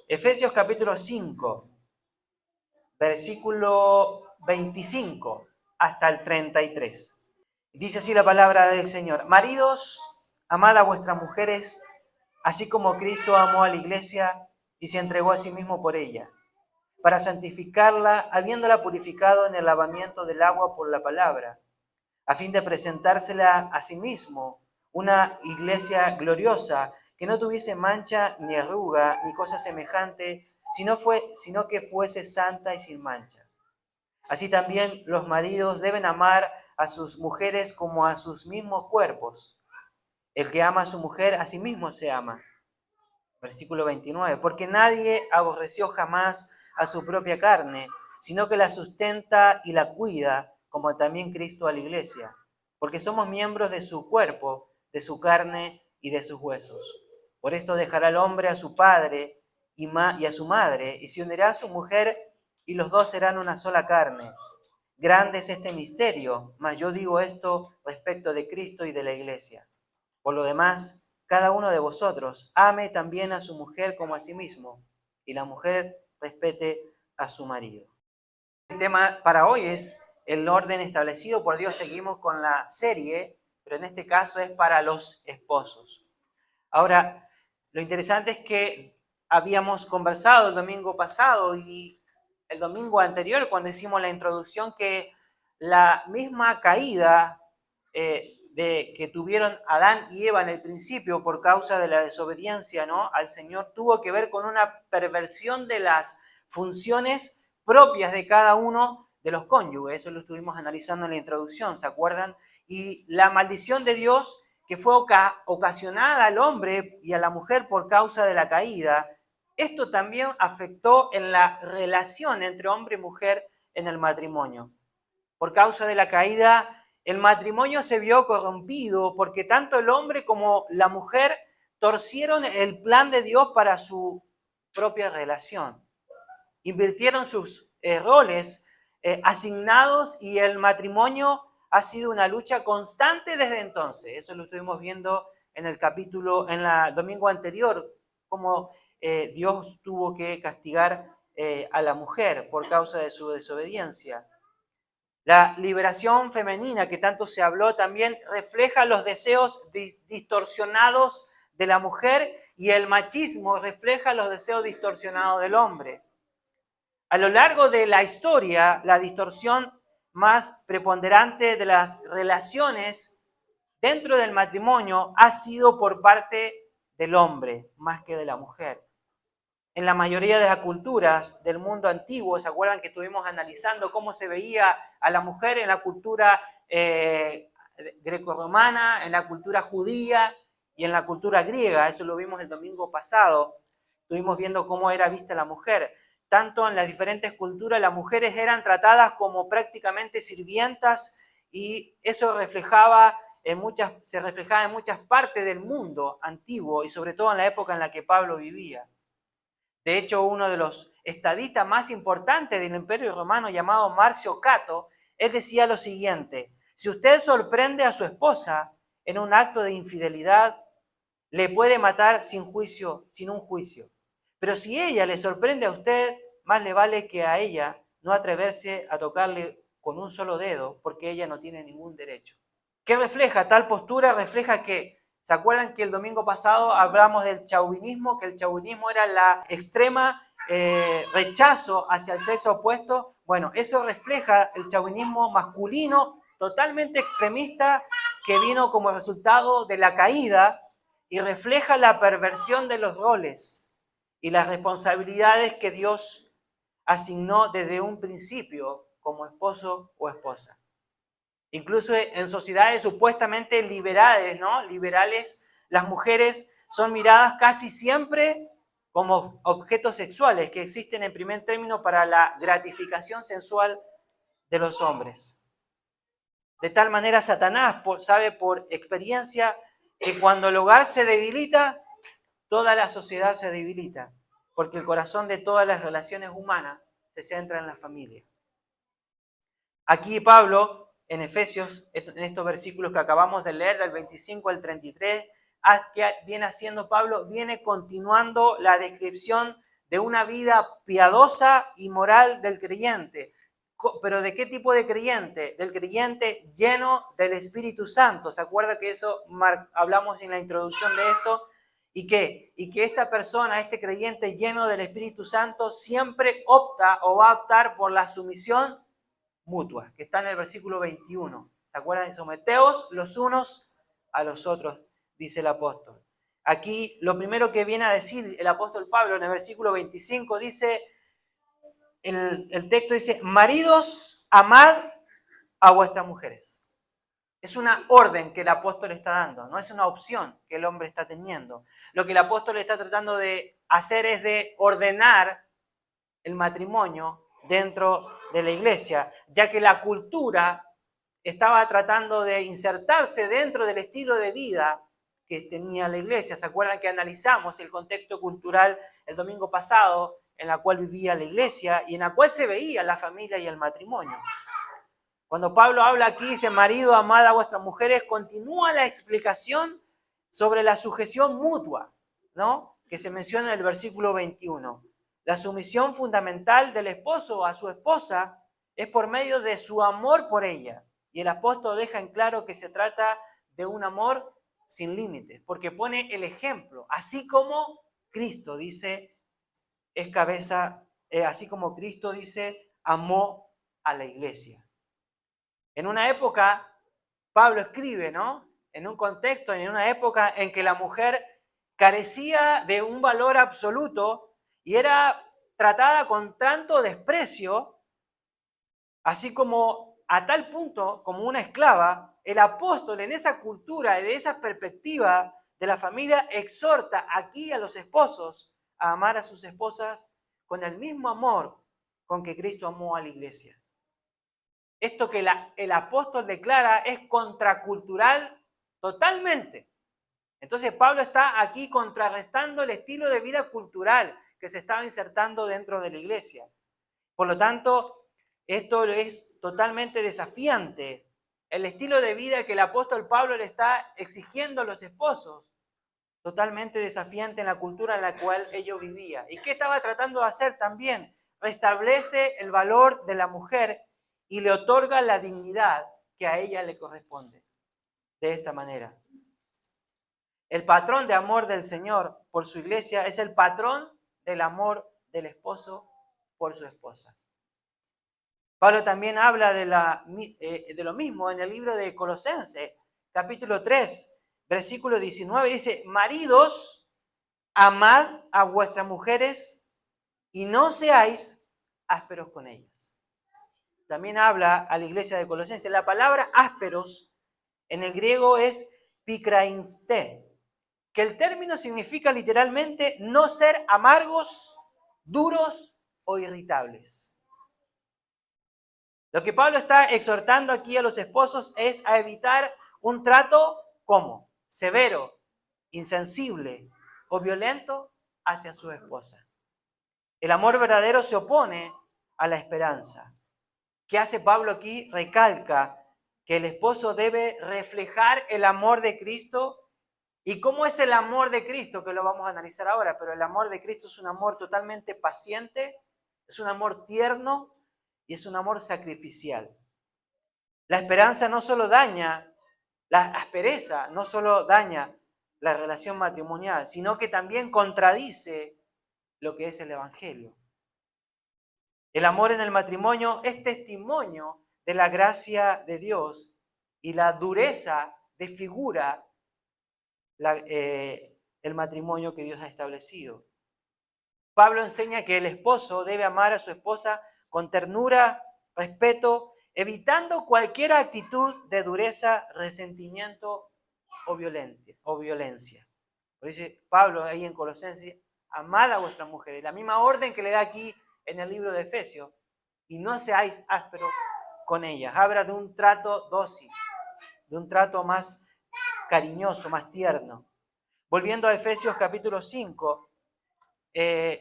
Efesios capítulo 5, versículo 25 hasta el 33. Dice así la palabra del Señor. Maridos, amad a vuestras mujeres, así como Cristo amó a la iglesia y se entregó a sí mismo por ella, para santificarla, habiéndola purificado en el lavamiento del agua por la palabra, a fin de presentársela a sí mismo, una iglesia gloriosa, que no tuviese mancha ni arruga ni cosa semejante, sino que fuese santa y sin mancha. Así también los maridos deben amar a sus mujeres como a sus mismos cuerpos. El que ama a su mujer, a sí mismo se ama. Versículo 29. Porque nadie aborreció jamás a su propia carne, sino que la sustenta y la cuida, como también Cristo a la iglesia. Porque somos miembros de su cuerpo, de su carne y de sus huesos. Por esto dejará el hombre a su padre y a su madre, y se unirá a su mujer, y los dos serán una sola carne. Grande es este misterio, mas yo digo esto respecto de Cristo y de la iglesia. Por lo demás, cada uno de vosotros ame también a su mujer como a sí mismo, y la mujer respete a su marido. El tema para hoy es el orden establecido por Dios. Seguimos con la serie, pero en este caso es para los esposos. Ahora, lo interesante es que habíamos conversado el domingo pasado y el domingo anterior, cuando hicimos la introducción, que la misma caída que tuvieron Adán y Eva en el principio por causa de la desobediencia, ¿no?, al Señor, tuvo que ver con una perversión de las funciones propias de cada uno de los cónyuges. Eso lo estuvimos analizando en la introducción, ¿se acuerdan? Y la maldición de Dios que fue ocasionada al hombre y a la mujer por causa de la caída, esto también afectó en la relación entre hombre y mujer en el matrimonio. Por causa de la caída, el matrimonio se vio corrompido porque tanto el hombre como la mujer torcieron el plan de Dios para su propia relación. Invirtieron sus roles asignados y el matrimonio ha sido una lucha constante desde entonces. Eso lo estuvimos viendo en el capítulo, en el domingo anterior, cómo Dios tuvo que castigar a la mujer por causa de su desobediencia. La liberación femenina que tanto se habló también refleja los deseos distorsionados de la mujer y el machismo refleja los deseos distorsionados del hombre. A lo largo de la historia, la distorsión más preponderante de las relaciones dentro del matrimonio ha sido por parte del hombre más que de la mujer. En la mayoría de las culturas del mundo antiguo, ¿se acuerdan que estuvimos analizando cómo se veía a la mujer en la cultura grecorromana, en la cultura judía y en la cultura griega? Eso lo vimos el domingo pasado. Estuvimos viendo cómo era vista la mujer. Tanto en las diferentes culturas las mujeres eran tratadas como prácticamente sirvientas y eso se reflejaba en muchas partes del mundo antiguo y sobre todo en la época en la que Pablo vivía. De hecho, uno de los estadistas más importantes del Imperio Romano, llamado Marcio Cato, él decía lo siguiente: si usted sorprende a su esposa en un acto de infidelidad, le puede matar sin un juicio. Pero si ella le sorprende a usted, más le vale que a ella no atreverse a tocarle con un solo dedo, porque ella no tiene ningún derecho. ¿Qué refleja? Tal postura refleja que, ¿se acuerdan que el domingo pasado hablamos del chauvinismo? Que el chauvinismo era la extrema rechazo hacia el sexo opuesto. Bueno, eso refleja el chauvinismo masculino totalmente extremista que vino como resultado de la caída y refleja la perversión de los roles y las responsabilidades que Dios asignó desde un principio como esposo o esposa. Incluso en sociedades supuestamente liberales, ¿no? Liberales, las mujeres son miradas casi siempre como objetos sexuales que existen en primer término para la gratificación sensual de los hombres. De tal manera, Satanás sabe por experiencia que cuando el hogar se debilita, toda la sociedad se debilita, porque el corazón de todas las relaciones humanas se centra en la familia. Aquí Pablo, en Efesios, en estos versículos que acabamos de leer, del 25 al 33, que viene haciendo Pablo, viene continuando la descripción de una vida piadosa y moral del creyente. ¿Pero de qué tipo de creyente? Del creyente lleno del Espíritu Santo. ¿Se acuerda que eso hablamos en la introducción de esto? ¿Y qué? Y que esta persona, este creyente lleno del Espíritu Santo, siempre opta o va a optar por la sumisión mutua, que está en el versículo 21. ¿Se acuerdan? Someteos los unos a los otros, dice el apóstol. Aquí lo primero que viene a decir el apóstol Pablo en el versículo 25 dice, el texto dice, maridos, amad a vuestras mujeres. Es una orden que el apóstol está dando, no es una opción que el hombre está teniendo. Lo que el apóstol está tratando de hacer es de ordenar el matrimonio dentro de la iglesia, ya que la cultura estaba tratando de insertarse dentro del estilo de vida que tenía la iglesia. ¿Se acuerdan que analizamos el contexto cultural el domingo pasado en la cual vivía la iglesia y en la cual se veía la familia y el matrimonio? Cuando Pablo habla aquí, dice, marido, amad a vuestras mujeres, continúa la explicación sobre la sujeción mutua, ¿no? Que se menciona en el versículo 21. La sumisión fundamental del esposo a su esposa es por medio de su amor por ella. Y el apóstol deja en claro que se trata de un amor sin límites, porque pone el ejemplo, así como Cristo dice, es cabeza, así como Cristo dice, amó a la iglesia. En una época, Pablo escribe, ¿no? En un contexto, en una época en que la mujer carecía de un valor absoluto y era tratada con tanto desprecio, así como a tal punto como una esclava, el apóstol en esa cultura y de esa perspectiva de la familia exhorta aquí a los esposos a amar a sus esposas con el mismo amor con que Cristo amó a la iglesia. Esto que el apóstol declara es contracultural totalmente. Entonces Pablo está aquí contrarrestando el estilo de vida cultural que se estaba insertando dentro de la iglesia. Por lo tanto, esto es totalmente desafiante. El estilo de vida que el apóstol Pablo le está exigiendo a los esposos, totalmente desafiante en la cultura en la cual ellos vivían. ¿Y qué estaba tratando de hacer también? Restablece el valor de la mujer y le otorga la dignidad que a ella le corresponde. De esta manera. El patrón de amor del Señor por su iglesia es el patrón del amor del esposo por su esposa. Pablo también habla de lo mismo en el libro de Colosenses, capítulo 3, versículo 19. Dice, maridos, amad a vuestras mujeres y no seáis ásperos con ellas. También habla a la iglesia de Colosenses. La palabra ásperos en el griego es pikrainste, que el término significa literalmente no ser amargos, duros o irritables. Lo que Pablo está exhortando aquí a los esposos es a evitar un trato como severo, insensible o violento hacia su esposa. El amor verdadero se opone a la esperanza. ¿Qué hace Pablo aquí? Recalca que el esposo debe reflejar el amor de Cristo. ¿Y cómo es el amor de Cristo? Que lo vamos a analizar ahora, pero el amor de Cristo es un amor totalmente paciente, es un amor tierno y es un amor sacrificial. La esperanza no solo daña, la aspereza no solo daña la relación matrimonial, sino que también contradice lo que es el Evangelio. El amor en el matrimonio es testimonio de la gracia de Dios y la dureza desfigura el matrimonio que Dios ha establecido. Pablo enseña que el esposo debe amar a su esposa con ternura, respeto, evitando cualquier actitud de dureza, resentimiento o violencia. Por eso dice Pablo ahí en Colosenses, amad a vuestras mujeres. La misma orden que le da aquí en el libro de Efesios. Y no seáis ásperos con ellas. Habla de un trato dócil, de un trato más cariñoso, más tierno. Volviendo a Efesios capítulo 5,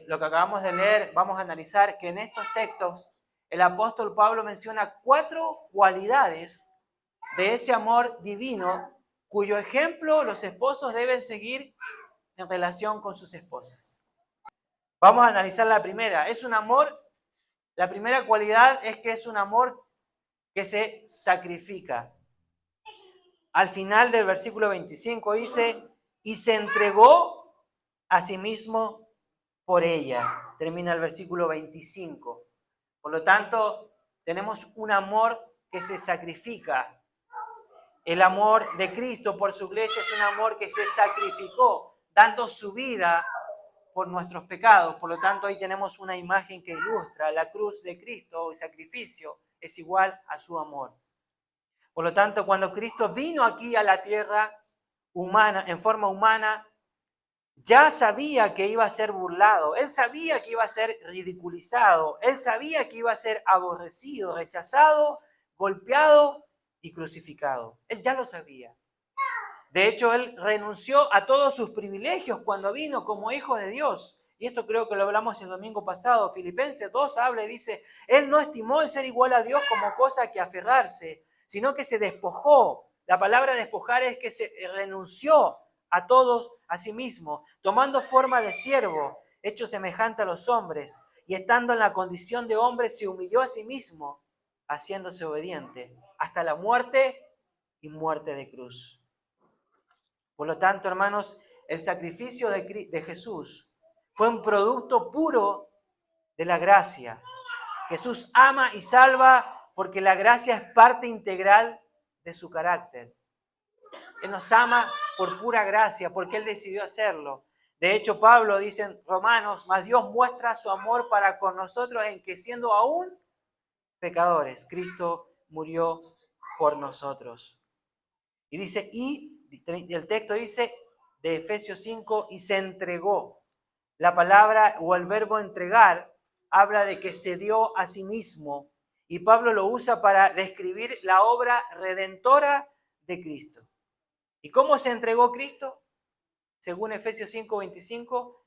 lo que acabamos de leer, vamos a analizar que en estos textos el apóstol Pablo menciona 4 cualidades de ese amor divino cuyo ejemplo los esposos deben seguir en relación con sus esposas. Vamos a analizar la primera. Es un amor, la primera cualidad es que es un amor que se sacrifica. Al final del versículo 25 dice, y se entregó a sí mismo por ella. Termina el versículo 25. Por lo tanto, tenemos un amor que se sacrifica. El amor de Cristo por su iglesia es un amor que se sacrificó, dando su vida por nuestros pecados. Por lo tanto, ahí tenemos una imagen que ilustra la cruz de Cristo, el sacrificio, es igual a su amor. Por lo tanto, cuando Cristo vino aquí a la tierra humana, en forma humana, ya sabía que iba a ser burlado, él sabía que iba a ser ridiculizado, él sabía que iba a ser aborrecido, rechazado, golpeado y crucificado. Él ya lo sabía. De hecho, él renunció a todos sus privilegios cuando vino como hijo de Dios. Y esto creo que lo hablamos el domingo pasado. Filipenses 2 habla y dice, él no estimó el ser igual a Dios como cosa que aferrarse, sino que se despojó. La palabra despojar es que se renunció a todos a sí mismo, tomando forma de siervo, hecho semejante a los hombres, y estando en la condición de hombre se humilló a sí mismo, haciéndose obediente, hasta la muerte y muerte de cruz. Por lo tanto, hermanos, el sacrificio de Jesús fue un producto puro de la gracia. Jesús ama y salva porque la gracia es parte integral de su carácter. Él nos ama por pura gracia, porque Él decidió hacerlo. De hecho, Pablo dice en Romanos, mas Dios muestra su amor para con nosotros en que siendo aún pecadores, Cristo murió por nosotros. Y dice, y el texto dice de Efesios 5, y se entregó. La palabra o el verbo entregar habla de que se dio a sí mismo. Y Pablo lo usa para describir la obra redentora de Cristo. ¿Y cómo se entregó Cristo? Según Efesios 5:25,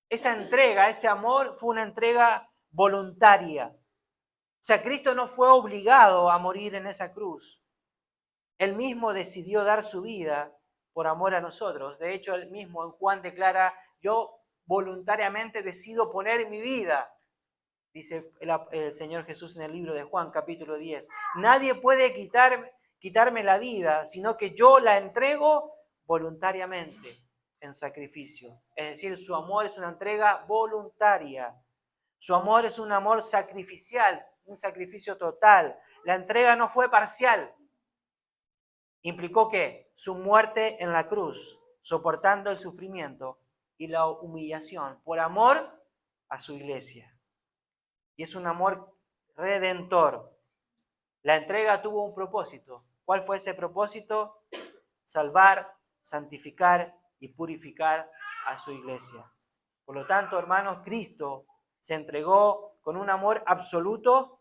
esa entrega, ese amor fue una entrega voluntaria. O sea, Cristo no fue obligado a morir en esa cruz. Él mismo decidió dar su vida por amor a nosotros. De hecho, él mismo en Juan declara, yo voluntariamente decido poner mi vida, dice el Señor Jesús en el libro de Juan, capítulo 10. Nadie puede quitarme la vida, sino que yo la entrego voluntariamente en sacrificio. Es decir, su amor es una entrega voluntaria. Su amor es un amor sacrificial, un sacrificio total. La entrega no fue parcial. Implicó que su muerte en la cruz, soportando el sufrimiento y la humillación por amor a su iglesia. Y es un amor redentor. La entrega tuvo un propósito. ¿Cuál fue ese propósito? Salvar, santificar y purificar a su iglesia. Por lo tanto, hermanos, Cristo se entregó con un amor absoluto,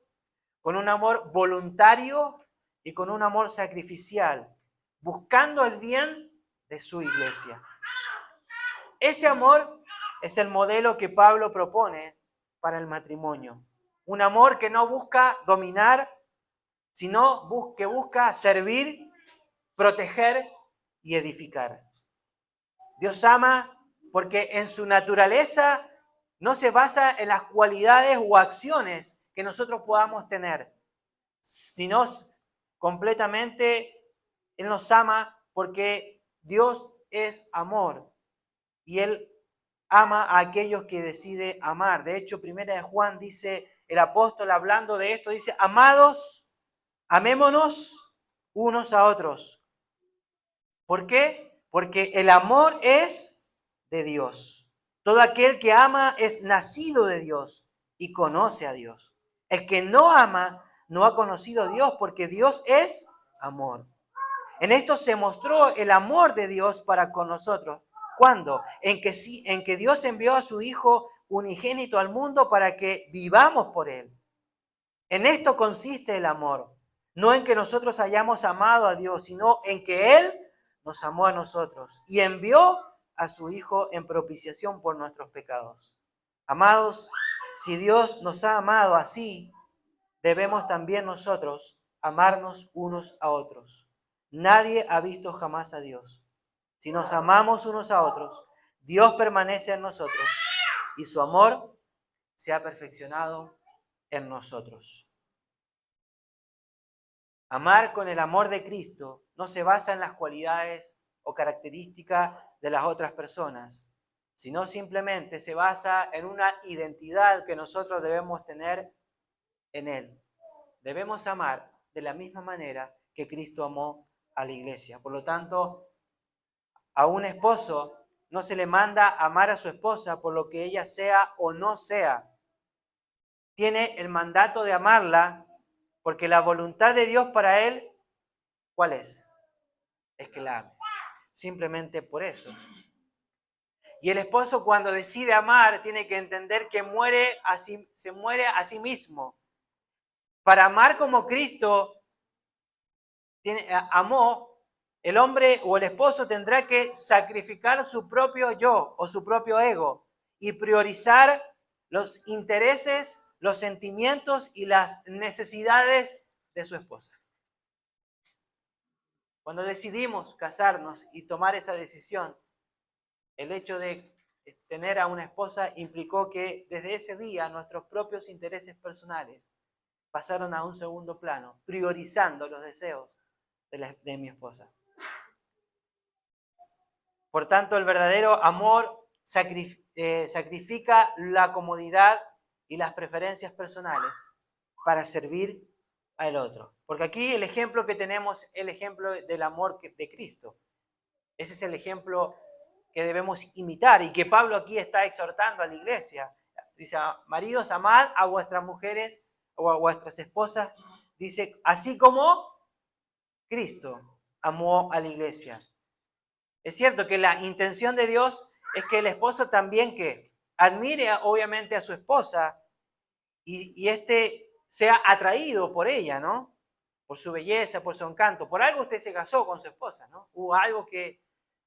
con un amor voluntario y con un amor sacrificial, buscando el bien de su iglesia. Ese amor es el modelo que Pablo propone para el matrimonio. Un amor que no busca dominar, sino que busca servir, proteger y edificar. Dios ama porque en su naturaleza no se basa en las cualidades o acciones que nosotros podamos tener, sino completamente Él nos ama porque Dios es amor y Él ama a aquellos que decide amar. De hecho, primera de Juan dice, el apóstol hablando de esto, dice, amados, amémonos unos a otros. ¿Por qué? Porque el amor es de Dios. Todo aquel que ama es nacido de Dios y conoce a Dios. El que no ama no ha conocido a Dios porque Dios es amor. En esto se mostró el amor de Dios para con nosotros. ¿Cuándo? En que Dios envió a su Hijo unigénito al mundo para que vivamos por Él. En esto consiste el amor. No en que nosotros hayamos amado a Dios, sino en que Él nos amó a nosotros y envió a su Hijo en propiciación por nuestros pecados. Amados, si Dios nos ha amado así, debemos también nosotros amarnos unos a otros. Nadie ha visto jamás a Dios. Si nos amamos unos a otros, Dios permanece en nosotros y su amor se ha perfeccionado en nosotros. Amar con el amor de Cristo no se basa en las cualidades o características de las otras personas, sino simplemente se basa en una identidad que nosotros debemos tener en Él. Debemos amar de la misma manera que Cristo amó a la iglesia. Por lo tanto, a un esposo no se le manda amar a su esposa por lo que ella sea o no sea. Tiene el mandato de amarla porque la voluntad de Dios para él, ¿cuál es? Es que la ame. Simplemente por eso. Y el esposo, cuando decide amar, tiene que entender que se muere a sí mismo. Para amar como Cristo amó, el hombre o el esposo tendrá que sacrificar su propio yo o su propio ego y priorizar los intereses, los sentimientos y las necesidades de su esposa. Cuando decidimos casarnos y tomar esa decisión, el hecho de tener a una esposa implicó que desde ese día nuestros propios intereses personales pasaron a un segundo plano, priorizando los deseos de mi esposa. Por tanto, el verdadero amor sacrifica la comodidad y las preferencias personales para servir al otro. Porque aquí el ejemplo que tenemos es el ejemplo del amor de Cristo. Ese es el ejemplo que debemos imitar y que Pablo aquí está exhortando a la iglesia. Dice, maridos, amad a vuestras mujeres o a vuestras esposas. Dice, así como Cristo amó a la iglesia. Es cierto que la intención de Dios es que el esposo también que admire obviamente a su esposa y éste sea atraído por ella, ¿no? Por su belleza, por su encanto. Por algo usted se casó con su esposa, ¿no? Hubo algo que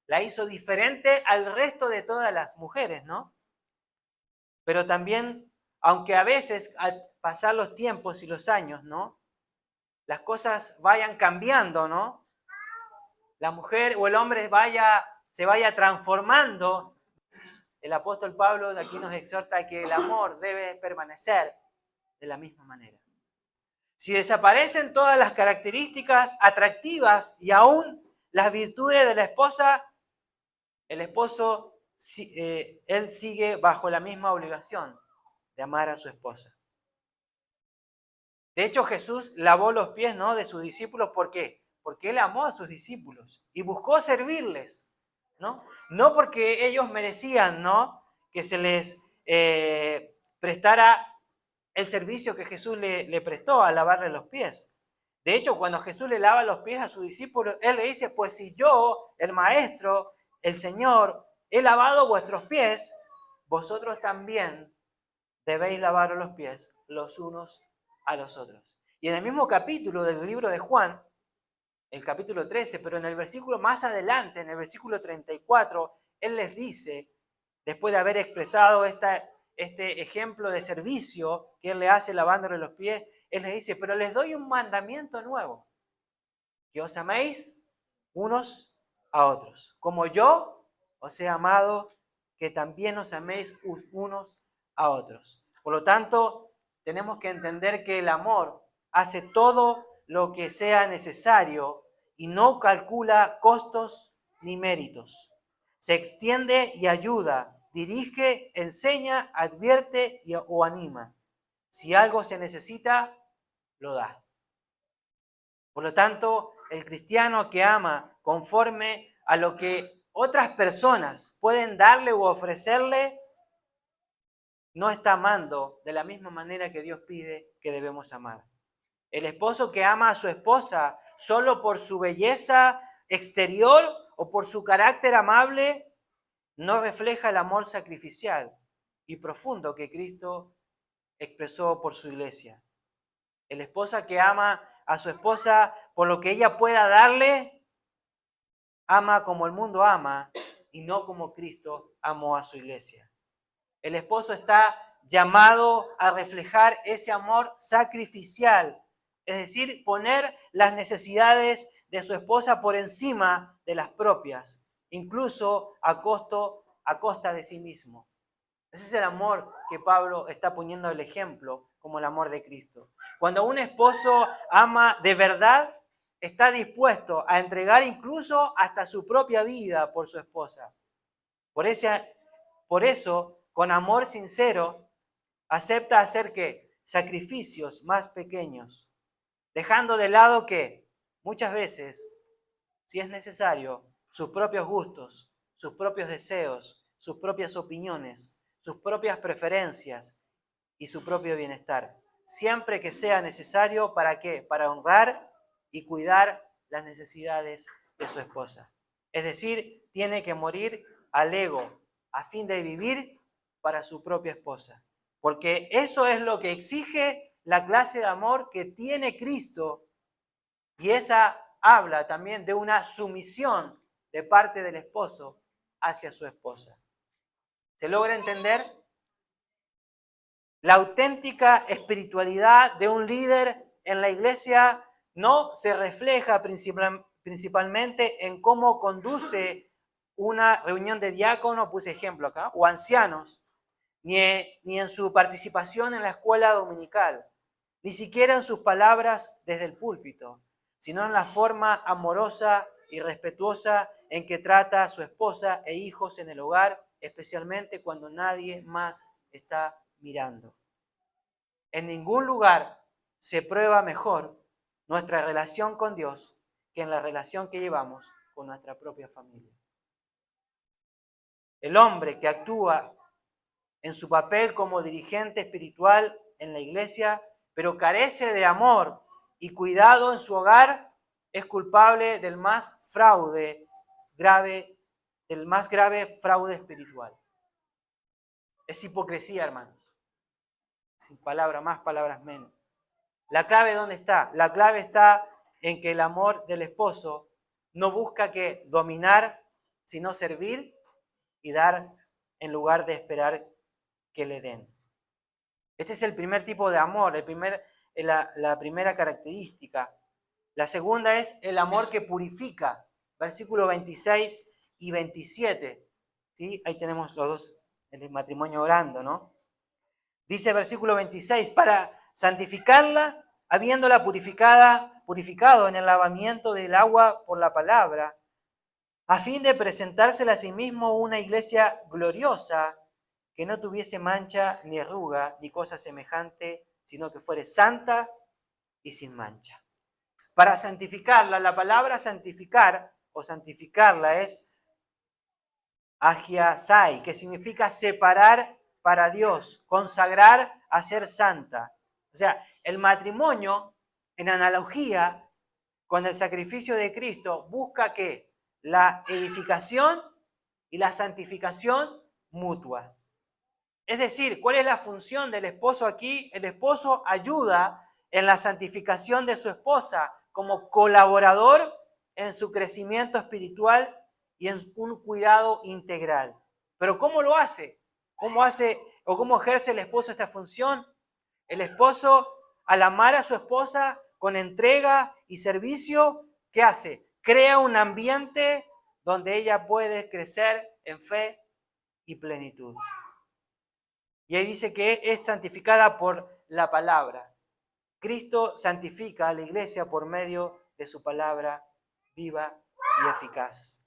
la hizo diferente al resto de todas las mujeres, ¿no? Pero también, aunque a veces al pasar los tiempos y los años, ¿no? Las cosas vayan cambiando, ¿no? La mujer o el hombre se vaya transformando. El apóstol Pablo de aquí nos exhorta que el amor debe permanecer de la misma manera. Si desaparecen todas las características atractivas y aún las virtudes de la esposa, el esposo, él sigue bajo la misma obligación de amar a su esposa. De hecho, Jesús lavó los pies, ¿no?, de sus discípulos. ¿Por qué? Porque él amó a sus discípulos y buscó servirles, ¿no? No porque ellos merecían, ¿no?, que se les prestara el servicio que Jesús le prestó a lavarle los pies. De hecho, cuando Jesús le lava los pies a sus discípulos, él le dice, pues si yo, el Maestro, el Señor, he lavado vuestros pies, vosotros también debéis lavaros los pies los unos a los otros. Y en el mismo capítulo del libro de Juan, el capítulo 13, pero en el versículo más adelante, en el versículo 34, él les dice, después de haber expresado este ejemplo de servicio que él le hace lavándole los pies, él les dice, pero les doy un mandamiento nuevo, que os améis unos a otros, como yo os he amado, que también os améis unos a otros. Por lo tanto, tenemos que entender que el amor hace todo lo que sea necesario y no calcula costos ni méritos. Se extiende y ayuda, dirige, enseña, advierte o anima. Si algo se necesita, lo da. Por lo tanto, el cristiano que ama conforme a lo que otras personas pueden darle u ofrecerle, no está amando de la misma manera que Dios pide que debemos amar. El esposo que ama a su esposa solo por su belleza exterior o por su carácter amable, no refleja el amor sacrificial y profundo que Cristo expresó por su iglesia. El esposo que ama a su esposa por lo que ella pueda darle, ama como el mundo ama y no como Cristo amó a su iglesia. El esposo está llamado a reflejar ese amor sacrificial, es decir, poner las necesidades de su esposa por encima de las propias, incluso a costa de sí mismo. Ese es el amor que Pablo está poniendo el ejemplo como el amor de Cristo. Cuando un esposo ama de verdad, está dispuesto a entregar incluso hasta su propia vida por su esposa. Por eso, con amor sincero, acepta hacer ¿qué? Sacrificios más pequeños, dejando de lado que muchas veces, si es necesario, sus propios gustos, sus propios deseos, sus propias opiniones, sus propias preferencias y su propio bienestar. Siempre que sea necesario, ¿para qué? Para honrar y cuidar las necesidades de su esposa. Es decir, tiene que morir al ego a fin de vivir para su propia esposa. Porque eso es lo que exige la clase de amor que tiene Cristo, y esa habla también de una sumisión de parte del esposo hacia su esposa. ¿Se logra entender? La auténtica espiritualidad de un líder en la iglesia no se refleja principalmente en cómo conduce una reunión de diáconos, puse ejemplo acá, o ancianos, ni en su participación en la escuela dominical, ni siquiera en sus palabras desde el púlpito, sino en la forma amorosa y respetuosa en que trata a su esposa e hijos en el hogar, especialmente cuando nadie más está mirando. En ningún lugar se prueba mejor nuestra relación con Dios que en la relación que llevamos con nuestra propia familia. El hombre que actúa en su papel como dirigente espiritual en la iglesia, pero carece de amor y cuidado en su hogar, es culpable del más grave fraude espiritual. Es hipocresía, hermanos. Sin palabras más, palabras menos. ¿La clave dónde está? La clave está en que el amor del esposo no busca que dominar, sino servir y dar en lugar de esperar que le den. Este es el primer tipo de amor, la primera característica. La segunda es el amor que purifica. Versículos 26 y 27. ¿Sí? Ahí tenemos los dos, el matrimonio orando, ¿no? Dice versículo 26, para santificarla, habiéndola purificado en el lavamiento del agua por la palabra, a fin de presentársela a sí mismo una iglesia gloriosa, que no tuviese mancha ni arruga ni cosa semejante, sino que fuere santa y sin mancha. Para santificarla, la palabra santificar o santificarla es agiasai, que significa separar para Dios, consagrar a ser santa. O sea, el matrimonio, en analogía con el sacrificio de Cristo, busca que la edificación y la santificación mutua. Es decir, ¿cuál es la función del esposo aquí? El esposo ayuda en la santificación de su esposa como colaborador en su crecimiento espiritual y en un cuidado integral. Pero ¿cómo lo hace? ¿Cómo ejerce el esposo esta función? El esposo, al amar a su esposa con entrega y servicio, ¿qué hace? Crea un ambiente donde ella puede crecer en fe y plenitud. Y ahí dice que es santificada por la palabra. Cristo santifica a la iglesia por medio de su palabra viva y eficaz.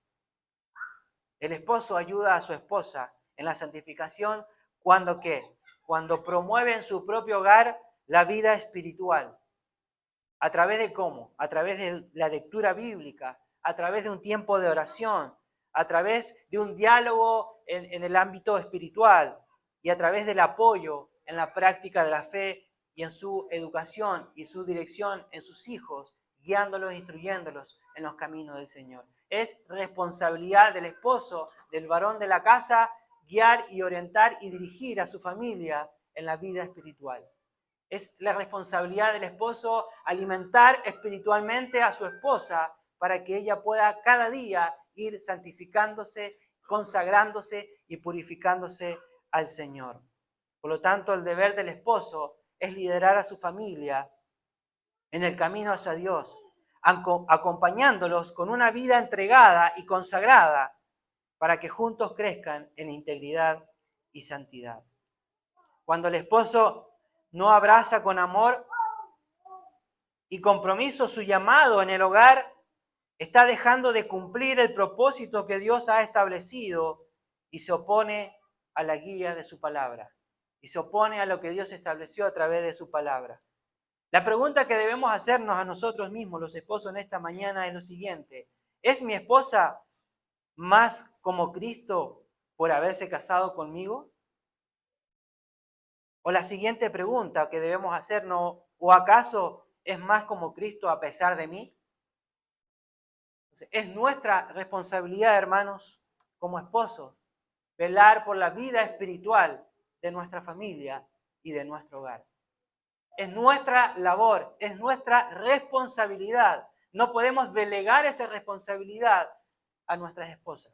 El esposo ayuda a su esposa en la santificación cuando ¿qué? Cuando promueve en su propio hogar la vida espiritual. ¿A través de cómo? A través de la lectura bíblica, a través de un tiempo de oración, a través de un diálogo en el ámbito espiritual y a través del apoyo en la práctica de la fe y en su educación y su dirección en sus hijos, guiándolos e instruyéndolos en los caminos del Señor. Es responsabilidad del esposo, del varón de la casa, guiar y orientar y dirigir a su familia en la vida espiritual. Es la responsabilidad del esposo alimentar espiritualmente a su esposa para que ella pueda cada día ir santificándose, consagrándose y purificándose al Señor. Por lo tanto, el deber del esposo es liderar a su familia en el camino hacia Dios, acompañándolos con una vida entregada y consagrada para que juntos crezcan en integridad y santidad. Cuando el esposo no abraza con amor y compromiso su llamado en el hogar, está dejando de cumplir el propósito que Dios ha establecido y se opone a la guía de su palabra. Y se opone a lo que Dios estableció a través de su palabra. La pregunta que debemos hacernos a nosotros mismos, los esposos, en esta mañana es lo siguiente. ¿Es mi esposa más como Cristo por haberse casado conmigo? O la siguiente pregunta que debemos hacernos, ¿o acaso es más como Cristo a pesar de mí? Entonces, es nuestra responsabilidad, hermanos, como esposos, velar por la vida espiritual de nuestra familia y de nuestro hogar. Es nuestra labor, es nuestra responsabilidad. No podemos delegar esa responsabilidad a nuestras esposas.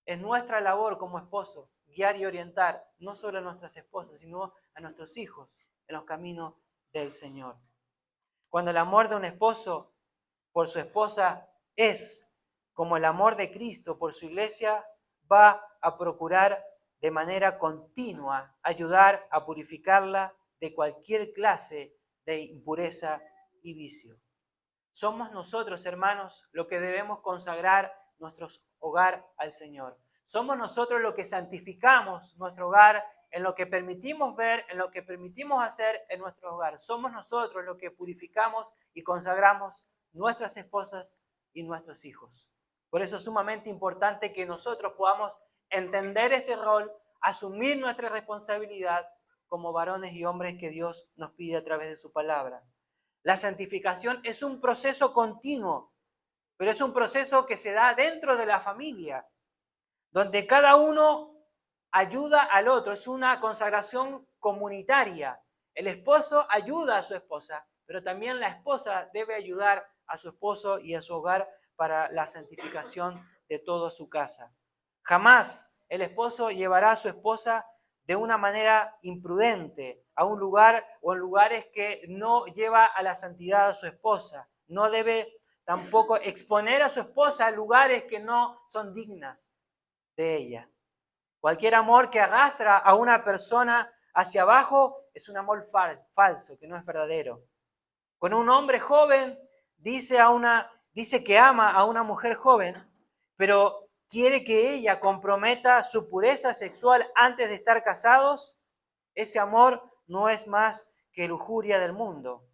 Es nuestra labor como esposos guiar y orientar no solo a nuestras esposas, sino a nuestros hijos en los caminos del Señor. Cuando el amor de un esposo por su esposa es como el amor de Cristo por su iglesia, va a procurar de manera continua ayudar a purificarla de cualquier clase de impureza y vicio. Somos nosotros, hermanos, los que debemos consagrar nuestro hogar al Señor. Somos nosotros los que santificamos nuestro hogar en lo que permitimos ver, en lo que permitimos hacer en nuestro hogar. Somos nosotros los que purificamos y consagramos nuestras esposas y nuestros hijos. Por eso es sumamente importante que nosotros podamos entender este rol, asumir nuestra responsabilidad como varones y hombres que Dios nos pide a través de su palabra. La santificación es un proceso continuo, pero es un proceso que se da dentro de la familia, donde cada uno ayuda al otro. Es una consagración comunitaria. El esposo ayuda a su esposa, pero también la esposa debe ayudar a su esposo y a su hogar para la santificación de toda su casa. Jamás el esposo llevará a su esposa de una manera imprudente a un lugar o en lugares que no lleva a la santidad a su esposa. No debe tampoco exponer a su esposa a lugares que no son dignas de ella. Cualquier amor que arrastra a una persona hacia abajo es un amor falso, que no es verdadero. Cuando un hombre joven dice que ama a una mujer joven, pero quiere que ella comprometa su pureza sexual antes de estar casados, ese amor no es más que lujuria del mundo,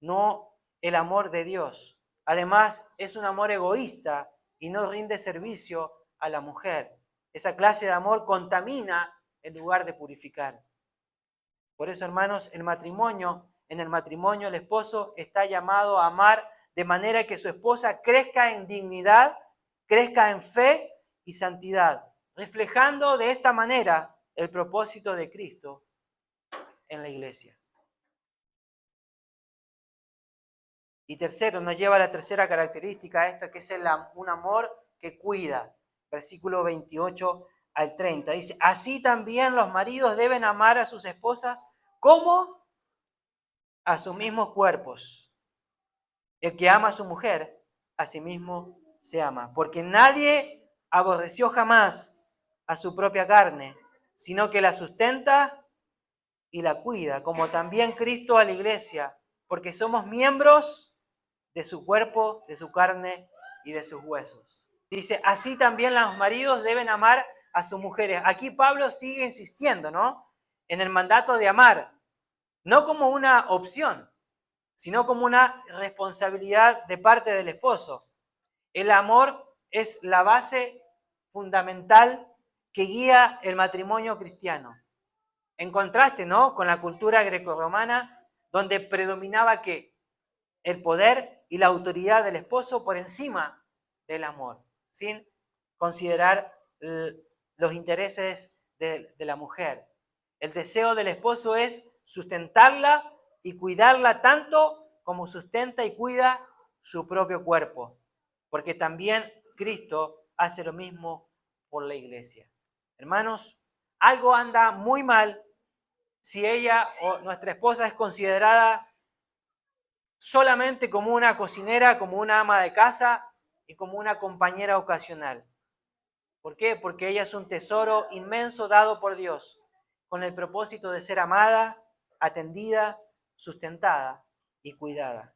no el amor de Dios. Además, es un amor egoísta y no rinde servicio a la mujer. Esa clase de amor contamina en lugar de purificar. Por eso, hermanos, en el matrimonio el esposo está llamado a amar de manera que su esposa crezca en dignidad, crezca en fe y santidad, reflejando de esta manera el propósito de Cristo en la iglesia. Y tercero, nos lleva a la tercera característica, esta que es un amor que cuida. Versículo 28 al 30. Dice, así también los maridos deben amar a sus esposas como a sus mismos cuerpos. El que ama a su mujer, a sí mismo se ama. Porque nadie aborreció jamás a su propia carne, sino que la sustenta y la cuida, como también Cristo a la iglesia, porque somos miembros de su cuerpo, de su carne y de sus huesos. Dice, así también los maridos deben amar a sus mujeres. Aquí Pablo sigue insistiendo, ¿no? En el mandato de amar, no como una opción, sino como una responsabilidad de parte del esposo. El amor es la base fundamental que guía el matrimonio cristiano. En contraste, ¿no?, con la cultura grecorromana, donde predominaba ¿qué? El poder y la autoridad del esposo por encima del amor, sin considerar los intereses de la mujer. El deseo del esposo es sustentarla y cuidarla tanto como sustenta y cuida su propio cuerpo, porque también Cristo hace lo mismo por la iglesia. Hermanos, algo anda muy mal si ella o nuestra esposa es considerada solamente como una cocinera, como una ama de casa y como una compañera ocasional. ¿Por qué? Porque ella es un tesoro inmenso dado por Dios, con el propósito de ser amada, atendida, sustentada y cuidada.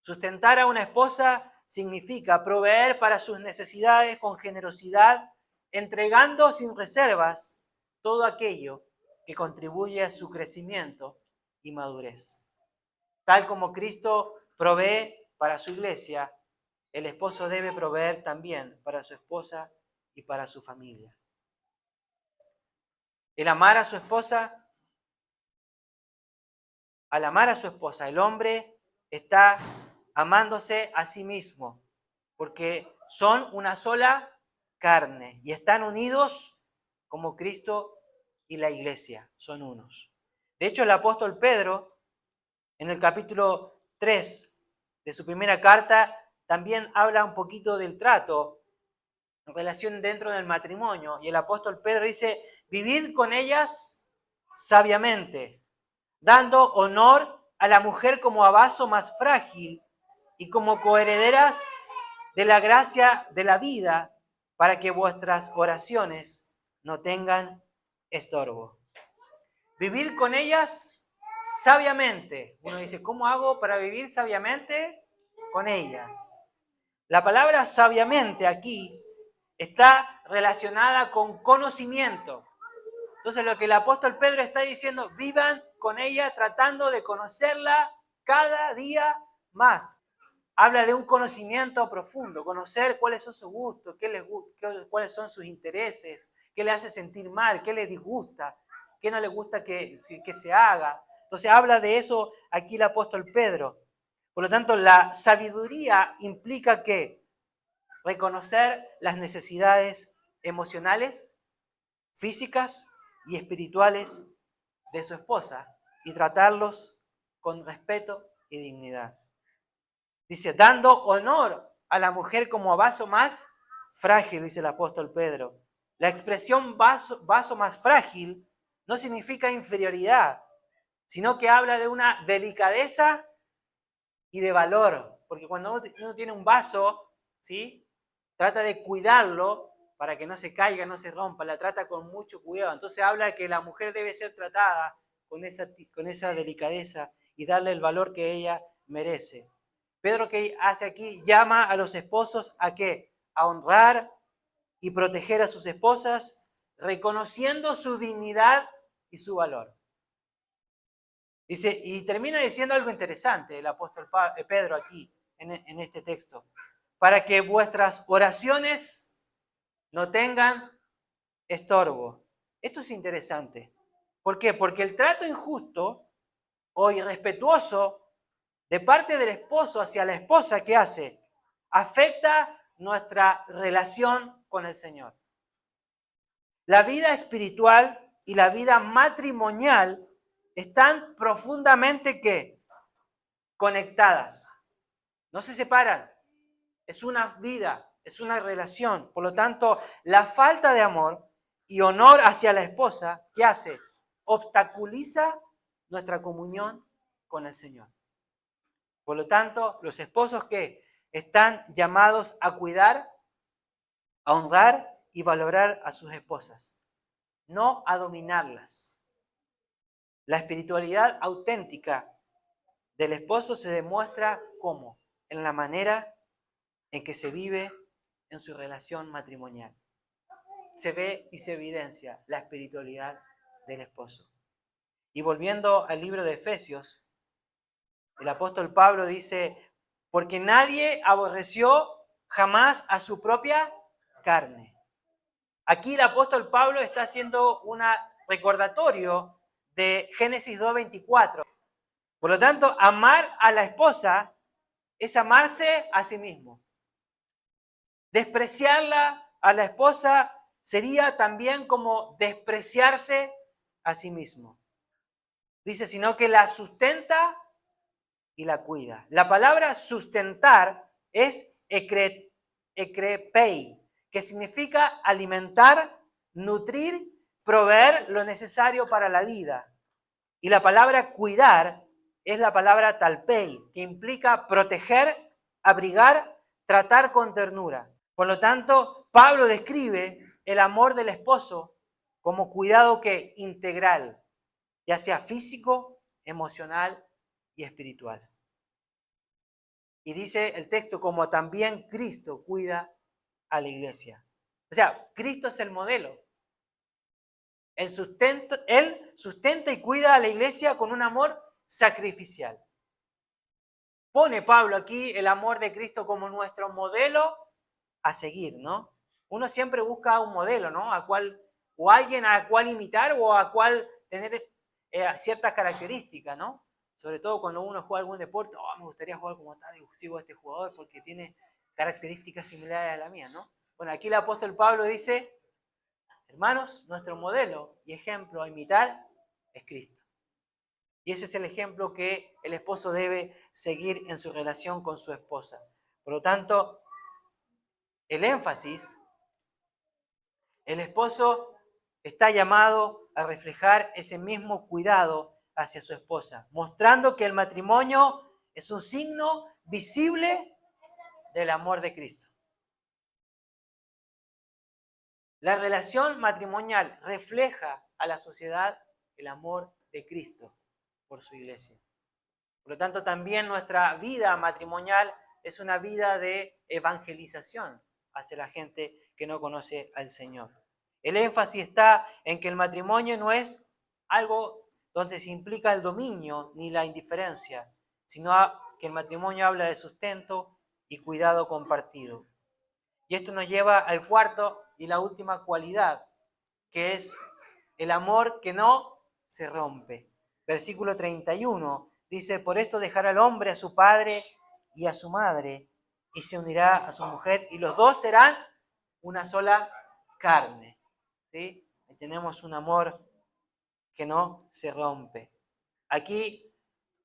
Sustentar a una esposa significa proveer para sus necesidades con generosidad, entregando sin reservas todo aquello que contribuye a su crecimiento y madurez. Tal como Cristo provee para su iglesia, el esposo debe proveer también para su esposa y para su familia. El amar a su esposa, al amar a su esposa, el hombre está amándose a sí mismo, porque son una sola carne y están unidos como Cristo y la iglesia son unos. De hecho, el apóstol Pedro, en el capítulo 3 de su primera carta, también habla un poquito del trato en relación dentro del matrimonio. Y el apóstol Pedro dice, vivid con ellas sabiamente, dando honor a la mujer como a vaso más frágil y como coherederas de la gracia de la vida, para que vuestras oraciones no tengan estorbo. Vivir con ellas sabiamente. Uno dice, ¿cómo hago para vivir sabiamente con ella? La palabra sabiamente aquí está relacionada con conocimiento. Entonces lo que el apóstol Pedro está diciendo, vivan con ella tratando de conocerla cada día más. Habla de un conocimiento profundo, conocer cuáles son sus gustos, cuáles son sus intereses, qué le hace sentir mal, qué le disgusta, qué no le gusta que se haga. Entonces habla de eso aquí el apóstol Pedro. Por lo tanto, la sabiduría implica que reconocer las necesidades emocionales, físicas y espirituales de su esposa y tratarlos con respeto y dignidad. Dice, dando honor a la mujer como a vaso más frágil, dice el apóstol Pedro. La expresión vaso más frágil no significa inferioridad, sino que habla de una delicadeza y de valor. Porque cuando uno tiene un vaso, ¿sí?, trata de cuidarlo para que no se caiga, no se rompa, la trata con mucho cuidado. Entonces habla de que la mujer debe ser tratada con esa delicadeza y darle el valor que ella merece. Pedro, ¿qué hace aquí? Llama a los esposos ¿a qué? A honrar y proteger a sus esposas, reconociendo su dignidad y su valor. Dice, y termina diciendo algo interesante el apóstol Pedro aquí, en este texto. Para que vuestras oraciones no tengan estorbo. Esto es interesante. ¿Por qué? Porque el trato injusto o irrespetuoso de parte del esposo hacia la esposa, ¿qué hace? Afecta nuestra relación con el Señor. La vida espiritual y la vida matrimonial están profundamente ¿qué? Conectadas. No se separan. Es una vida, es una relación. Por lo tanto, la falta de amor y honor hacia la esposa, ¿qué hace? Obstaculiza nuestra comunión con el Señor. Por lo tanto, los esposos que están llamados a cuidar, a honrar y valorar a sus esposas, no a dominarlas. La espiritualidad auténtica del esposo se demuestra ¿cómo? En la manera en que se vive en su relación matrimonial. Se ve y se evidencia la espiritualidad del esposo. Y volviendo al libro de Efesios, el apóstol Pablo dice, porque nadie aborreció jamás a su propia carne. Aquí el apóstol Pablo está haciendo un recordatorio de Génesis 2:24. Por lo tanto, amar a la esposa es amarse a sí mismo. Despreciarla a la esposa sería también como despreciarse a sí mismo. Dice, sino que la sustenta y la cuida. La palabra sustentar es ekrepei, que significa alimentar, nutrir, proveer lo necesario para la vida. Y la palabra cuidar es la palabra talpei, que implica proteger, abrigar, tratar con ternura. Por lo tanto, Pablo describe el amor del esposo como cuidado que integral, ya sea físico, emocional y espiritual. Y dice el texto como también Cristo cuida a la iglesia. O sea, Cristo es el modelo. Él sustenta y cuida a la iglesia con un amor sacrificial. Pone Pablo aquí el amor de Cristo como nuestro modelo a seguir, ¿no? Uno siempre busca un modelo, ¿no? O alguien a cual imitar o a cual tener ciertas características, ¿no? Sobre todo cuando uno juega algún deporte, me gustaría jugar como tal, y sigo a este jugador porque tiene características similares a la mía, ¿no? Bueno, aquí el apóstol Pablo dice, hermanos, nuestro modelo y ejemplo a imitar es Cristo. Y ese es el ejemplo que el esposo debe seguir en su relación con su esposa. Por lo tanto, el énfasis, el esposo está llamado a reflejar ese mismo cuidado hacia su esposa, mostrando que el matrimonio es un signo visible del amor de Cristo. La relación matrimonial refleja a la sociedad el amor de Cristo por su iglesia. Por lo tanto, también nuestra vida matrimonial es una vida de evangelización hacia la gente que no conoce al Señor. El énfasis está en que el matrimonio no es algo donde se implica el dominio ni la indiferencia, sino que el matrimonio habla de sustento y cuidado compartido. Y esto nos lleva al cuarto y la última cualidad, que es el amor que no se rompe. Versículo 31 dice, por esto dejará el hombre a su padre y a su madre, y se unirá a su mujer, y los dos serán una sola carne. ¿Sí? Ahí tenemos un amor que no se rompe. Aquí,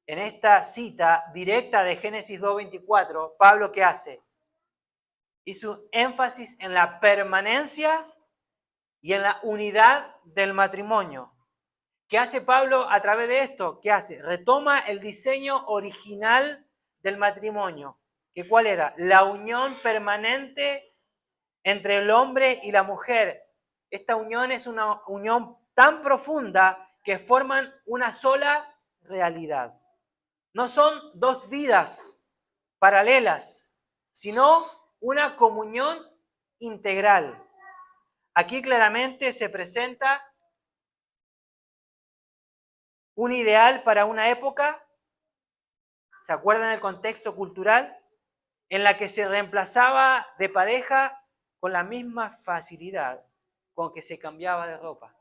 en esta cita directa de Génesis 2:24, Pablo, ¿qué hace? Hizo énfasis en la permanencia y en la unidad del matrimonio. ¿Qué hace Pablo a través de esto? ¿Qué hace? Retoma el diseño original del matrimonio. ¿Que cuál era? La unión permanente entre el hombre y la mujer. Esta unión es una unión tan profunda que forman una sola realidad. No son dos vidas paralelas, sino una comunión integral. Aquí claramente se presenta un ideal para una época, ¿se acuerdan del contexto cultural? En la que se reemplazaba de pareja con la misma facilidad con que se cambiaba de ropa.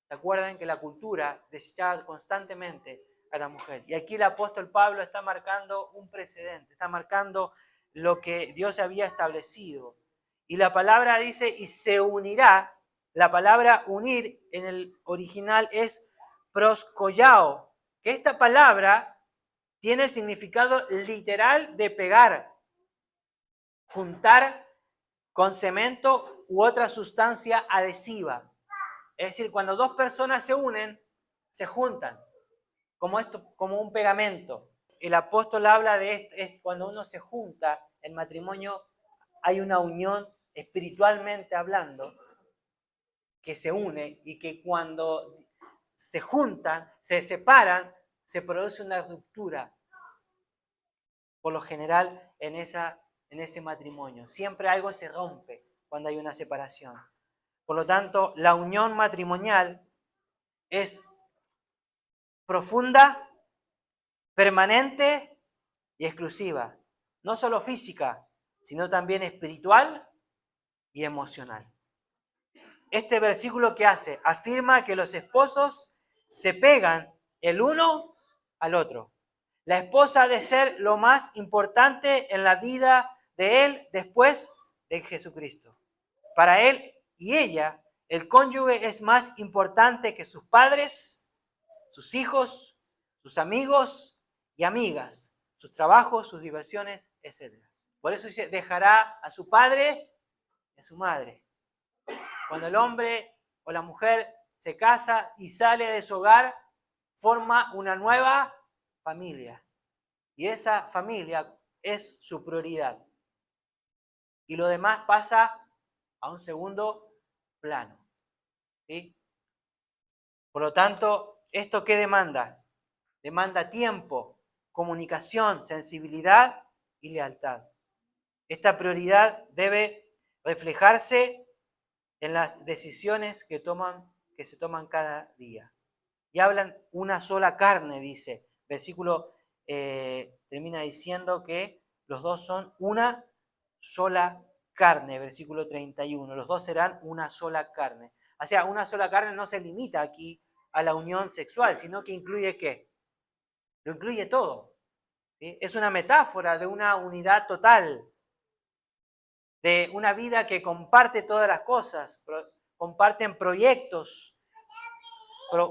¿Se acuerdan que la cultura desechaba constantemente a la mujer? Y aquí el apóstol Pablo está marcando un precedente, está marcando lo que Dios había establecido. Y la palabra dice, y se unirá. La palabra unir en el original es proskollao, que esta palabra tiene el significado literal de pegar, juntar con cemento u otra sustancia adhesiva. Es decir, cuando dos personas se unen, se juntan, como un pegamento. El apóstol habla de esto, es cuando uno se junta, el matrimonio, hay una unión espiritualmente hablando, que se une y que cuando se juntan, se separan, se produce una ruptura. Por lo general, en ese matrimonio. Siempre algo se rompe cuando hay una separación. Por lo tanto, la unión matrimonial es profunda, permanente y exclusiva. No solo física, sino también espiritual y emocional. Este versículo, ¿qué hace? Afirma que los esposos se pegan el uno al otro. La esposa ha de ser lo más importante en la vida de él después de Jesucristo. Para él y ella, el cónyuge es más importante que sus padres, sus hijos, sus amigos y amigas, sus trabajos, sus diversiones, etc. Por eso dice, dejará a su padre y a su madre. Cuando el hombre o la mujer se casa y sale de su hogar, forma una nueva familia. Y esa familia es su prioridad. Y lo demás pasa a un segundo plano. ¿Sí? Por lo tanto, ¿esto qué demanda? Demanda tiempo, comunicación, sensibilidad y lealtad. Esta prioridad debe reflejarse en las decisiones que se toman cada día. Y hablan una sola carne, dice. Versículo termina diciendo que los dos son una sola carne, versículo 31. Los dos serán una sola carne. O sea, una sola carne no se limita aquí a la unión sexual, sino que incluye ¿qué? Lo incluye todo. ¿Sí? Es una metáfora de una unidad total, de una vida que comparte todas las cosas, comparten proyectos,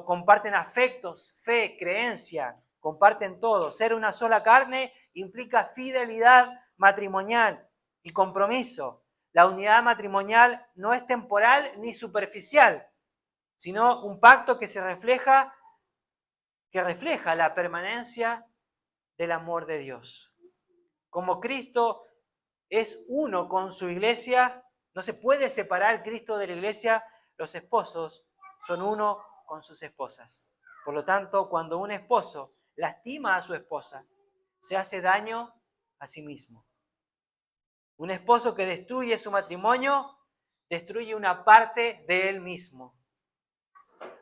comparten afectos, fe, creencia, comparten todo. Ser una sola carne implica fidelidad matrimonial y compromiso. La unidad matrimonial no es temporal ni superficial, sino un pacto que refleja la permanencia del amor de Dios. Como Cristo es uno con su iglesia, no se puede separar Cristo de la iglesia, los esposos son uno con sus esposas. Por lo tanto, cuando un esposo lastima a su esposa, se hace daño a sí mismo. Un esposo que destruye su matrimonio, destruye una parte de él mismo.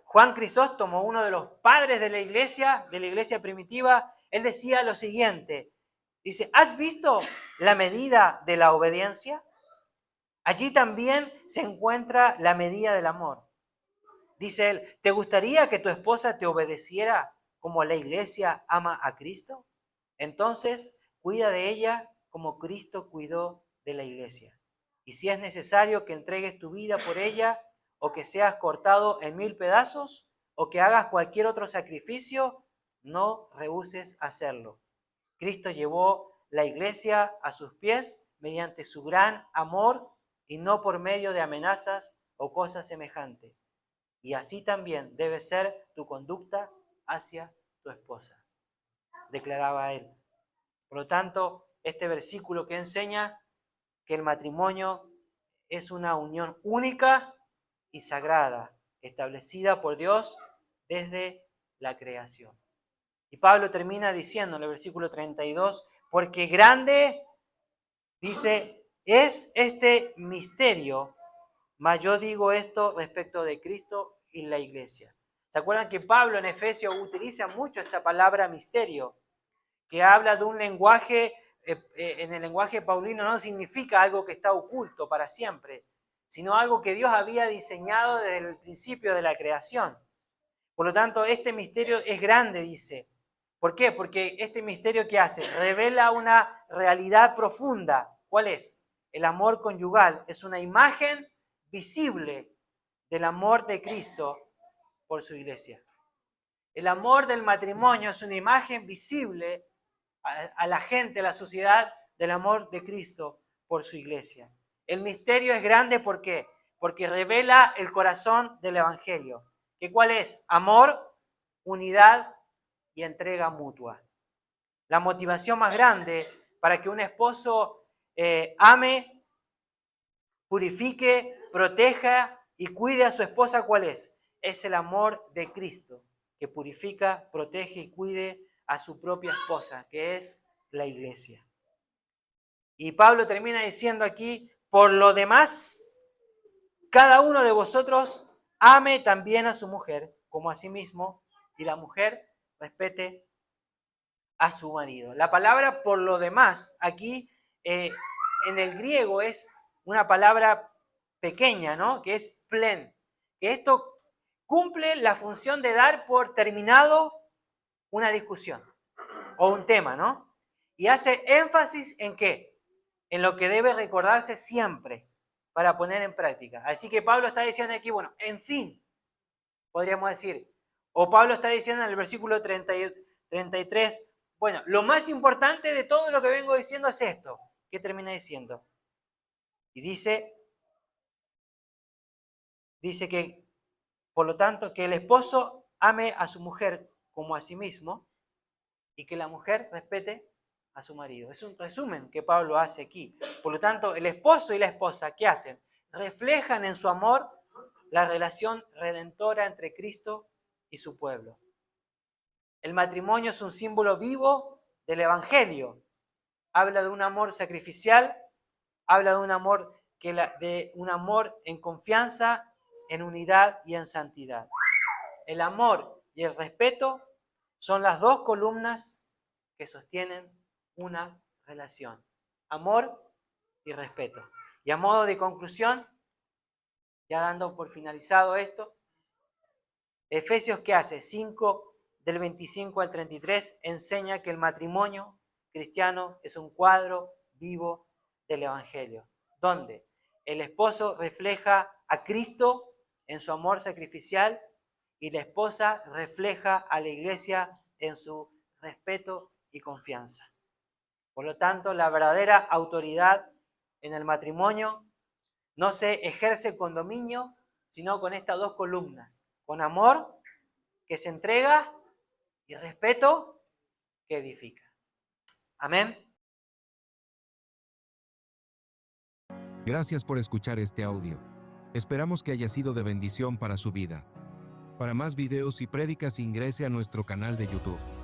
Juan Crisóstomo, uno de los padres de la iglesia primitiva, él decía lo siguiente, dice, ¿has visto la medida de la obediencia? Allí también se encuentra la medida del amor. Dice él, ¿te gustaría que tu esposa te obedeciera como la iglesia ama a Cristo? Entonces, cuida de ella como Cristo cuidó de la iglesia. Y si es necesario que entregues tu vida por ella, o que seas cortado en 1000 pedazos, o que hagas cualquier otro sacrificio, no rehuses hacerlo. Cristo llevó la iglesia a sus pies mediante su gran amor y no por medio de amenazas o cosas semejantes. Y así también debe ser tu conducta hacia tu esposa, declaraba él. Por lo tanto, este versículo que enseña que el matrimonio es una unión única y sagrada, establecida por Dios desde la creación. Y Pablo termina diciendo en el versículo 32, porque grande, dice, es este misterio, mas yo digo esto respecto de Cristo y la iglesia. ¿Se acuerdan que Pablo en Efesios utiliza mucho esta palabra misterio? Que habla de un lenguaje, en el lenguaje paulino no significa algo que está oculto para siempre, sino algo que Dios había diseñado desde el principio de la creación. Por lo tanto, este misterio es grande, dice. ¿Por qué? Porque este misterio, ¿qué hace? Revela una realidad profunda. ¿Cuál es? El amor conyugal es una imagen visible del amor de Cristo por su iglesia. El amor del matrimonio es una imagen visible a la gente, a la sociedad, del amor de Cristo por su iglesia. El misterio es grande, ¿por qué? Porque revela el corazón del evangelio. ¿Qué cuál es? Amor, unidad y entrega mutua. La motivación más grande para que un esposo ame, purifique, proteja y cuide a su esposa, ¿cuál es? Es el amor de Cristo, que purifica, protege y cuide a su propia esposa, que es la iglesia. Y Pablo termina diciendo aquí, por lo demás, cada uno de vosotros ame también a su mujer, como a sí mismo, y la mujer respete a su marido. La palabra por lo demás, aquí en el griego es una palabra pequeña, ¿no? Que es plen. Que esto cumple la función de dar por terminado una discusión o un tema, ¿no? Y hace énfasis en ¿qué? En lo que debe recordarse siempre para poner en práctica. Así que Pablo está diciendo aquí, bueno, en fin, podríamos decir. O Pablo está diciendo en el versículo 33, bueno, lo más importante de todo lo que vengo diciendo es esto. ¿Qué termina diciendo? Y dice que, por lo tanto, que el esposo ame a su mujer como a sí mismo y que la mujer respete a su marido. Es un resumen que Pablo hace aquí. Por lo tanto, el esposo y la esposa, ¿qué hacen? reflejan en su amor la relación redentora entre Cristo y su pueblo. El matrimonio es un símbolo vivo del Evangelio. Habla de un amor sacrificial, habla de un amor en confianza, en unidad y en santidad. El amor y el respeto son las dos columnas que sostienen una relación. Amor y respeto. Y a modo de conclusión, ya dando por finalizado esto, Efesios, ¿qué hace? 5, del 25 al 33, enseña que el matrimonio cristiano es un cuadro vivo del Evangelio, donde el esposo refleja a Cristo en su amor sacrificial y la esposa refleja a la iglesia en su respeto y confianza. Por lo tanto, la verdadera autoridad en el matrimonio no se ejerce con dominio, sino con estas dos columnas, con amor que se entrega y respeto que edifica. Amén. Gracias por escuchar este audio. Esperamos que haya sido de bendición para su vida. Para más videos y prédicas ingrese a nuestro canal de YouTube.